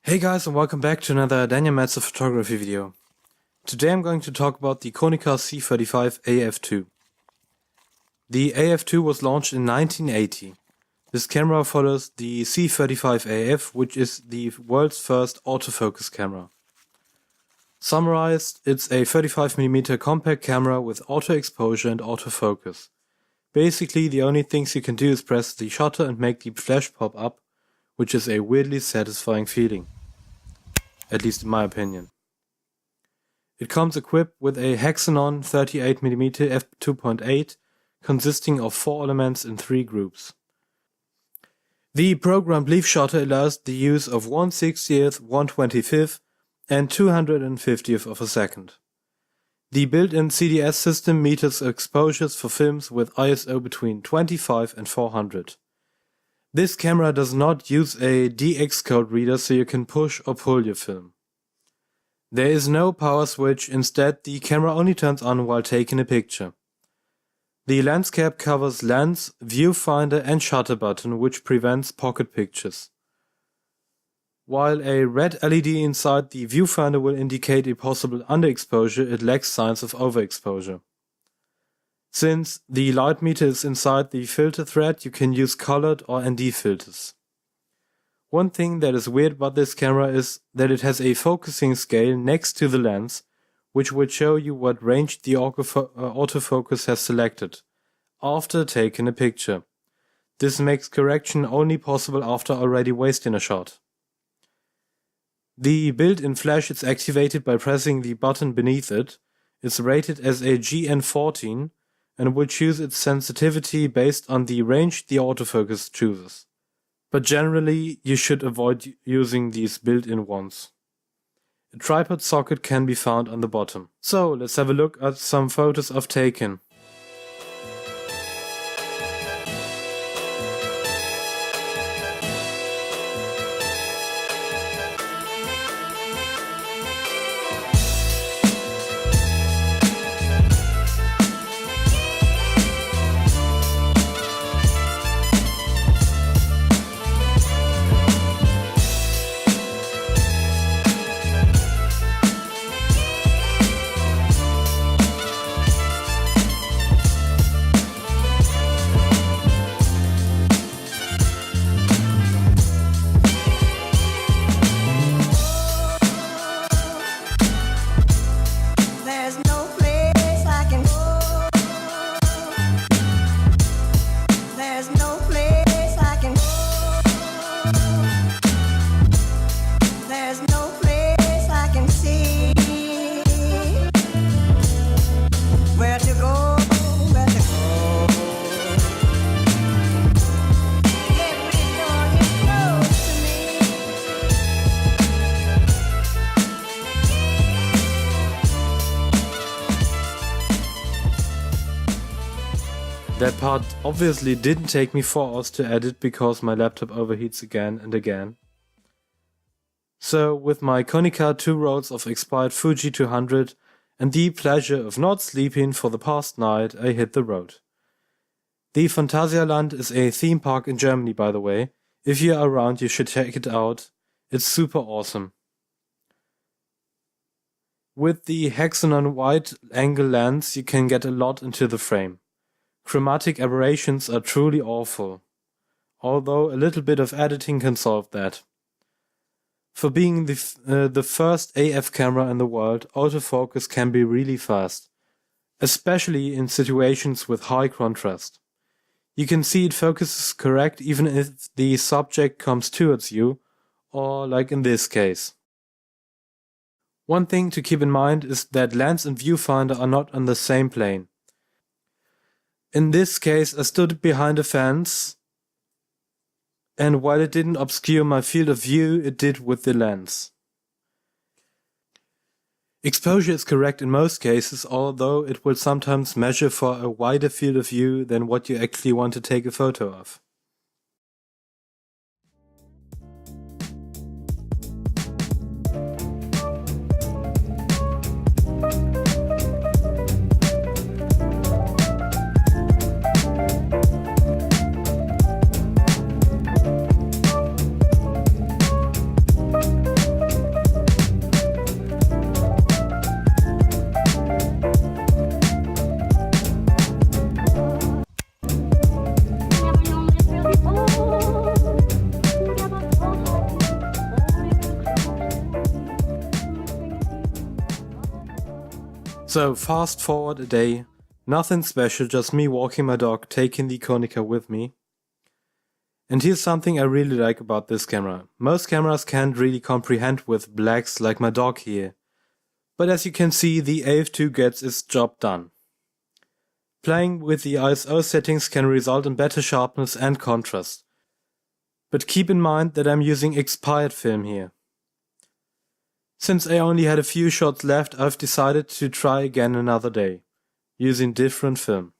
Hey guys, and welcome back to another Daniel Metzer photography video. Today I'm going to talk about the Konica C35 AF2. The AF2 was launched in 1980. This camera follows the C35 AF, which is the world's first autofocus camera. Summarized, it's a 35mm compact camera with auto exposure and autofocus. Basically, the only things you can do is press the shutter and make the flash pop up, which is a weirdly satisfying feeling. At least in my opinion. It comes equipped with a Hexanon 38mm f2.8 consisting of 4 elements in 3 groups. The programmed leaf shutter allows the use of 1/60th, 1/25th and 250th of a second. The built-in CDS system meters exposures for films with ISO between 25 and 400. This camera does not use a DX code reader, so you can push or pull your film. There is no power switch, instead the camera only turns on while taking a picture. The lens cap covers lens, viewfinder and shutter button, which prevents pocket pictures. While a red LED inside the viewfinder will indicate a possible underexposure, it lacks signs of overexposure. Since the light meter is inside the filter thread, you can use colored or ND filters. One thing that is weird about this camera is that it has a focusing scale next to the lens, which will show you what range the autofocus has selected after taking a picture. This makes correction only possible after already wasting a shot. The built-in flash is activated by pressing the button beneath it. It's rated as a GN14 and will choose its sensitivity based on the range the autofocus chooses. But generally, you should avoid using these built-in ones. A tripod socket can be found on the bottom. So, let's have a look at some photos I've taken. That part obviously didn't take me 4 hours to edit because my laptop overheats again and again. So with my Konica 2 rolls of expired Fuji 200 and the pleasure of not sleeping for the past night, I hit the road. The Phantasialand is a theme park in Germany, by the way. If you're around, you should check it out. It's super awesome. With the Hexanon wide angle lens, you can get a lot into the frame. Chromatic aberrations are truly awful, although a little bit of editing can solve that. For being the first AF camera in the world, autofocus can be really fast, especially in situations with high contrast. You can see it focuses correct even if the subject comes towards you, or like in this case. One thing to keep in mind is that lens and viewfinder are not on the same plane. In this case, I stood behind a fence, and while it didn't obscure my field of view, it did with the lens. Exposure is correct in most cases, although it will sometimes measure for a wider field of view than what you actually want to take a photo of. So fast forward a day, nothing special, just me walking my dog, taking the Konica with me. And here's something I really like about this camera. Most cameras can't really comprehend with blacks like my dog here. But as you can see, the AF2 gets its job done. Playing with the ISO settings can result in better sharpness and contrast. But keep in mind that I'm using expired film here. Since I only had a few shots left, I've decided to try again another day, using different film.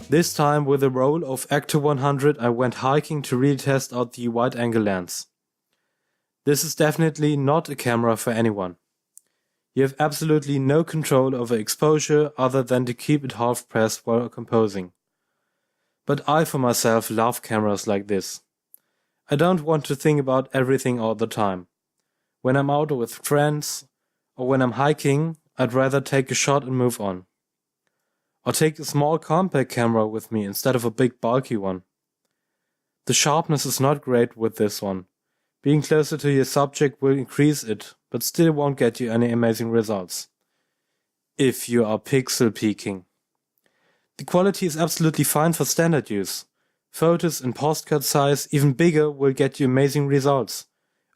This time with a roll of Ektar 100 I went hiking to really test out the wide angle lens. This is definitely not a camera for anyone. You have absolutely no control over exposure other than to keep it half pressed while composing. But I for myself love cameras like this. I don't want to think about everything all the time. When I'm out with friends or when I'm hiking, I'd rather take a shot and move on. Or take a small compact camera with me instead of a big bulky one. The sharpness is not great with this one. Being closer to your subject will increase it, but still won't get you any amazing results. If you are pixel peaking. The quality is absolutely fine for standard use. Photos in postcard size, even bigger, will get you amazing results.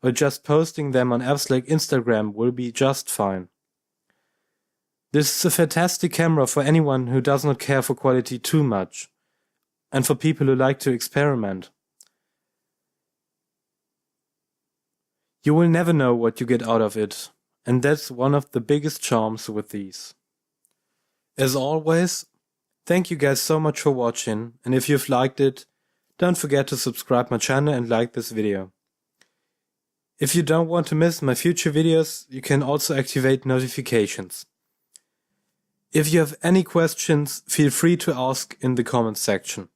Or just posting them on apps like Instagram will be just fine. This is a fantastic camera for anyone who does not care for quality too much, and for people who like to experiment. You will never know what you get out of it, and that's one of the biggest charms with these. As always, thank you guys so much for watching, and if you've liked it, don't forget to subscribe my channel and like this video. If you don't want to miss my future videos, you can also activate notifications. If you have any questions, feel free to ask in the comments section.